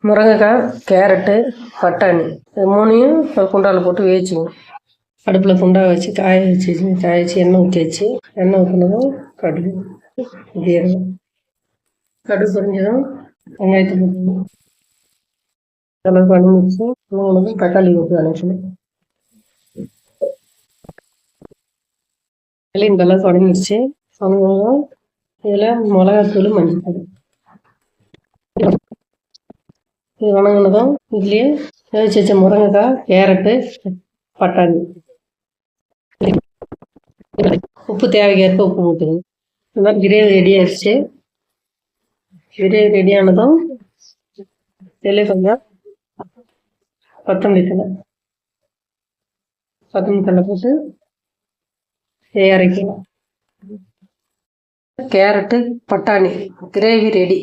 முருங்கைக்காய், கேரட்டு, பட்டாணி இது மூணையும் குண்டாவில் போட்டு வேவிச்சுக்கணும். அடுப்பில் குண்டா வச்சு காய வச்சு எண்ணெய் ஊற்றி வச்சு எண்ணெய் ஊற்றினதும் கடுகு ஜீரகம் கடுகு பொரிஞ்சதும் வெங்காயத்தை போட்டுக்கணும். அளவுக்கு அனுப்பிச்சு இன்னும் தக்காளி ஊற்றி அனுப்பிச்சணும். இந்த அளவுக்கு வணங்கிடுச்சு. வணங்கினதும் இதில் மிளகாத்தூள், மஞ்சள் இது வணங்கினதும் இதுலேயே வேவிச்சு வச்ச முருங்கைக்காய், கேரட்டு, பட்டாணி உப்பு தேவைக்கேற்ப உப்பு ஊற்றுக்கணும். இந்த மாதிரி கிரேவி ரெடி ஆயிடுச்சு. கிரேவி ரெடியானதும் இதில் கொஞ்சம் கொத்தமல்லி தழை போட்டு அரைக்கலாம். கேரட்டு, பட்டாணி கிரேவி ரெடி.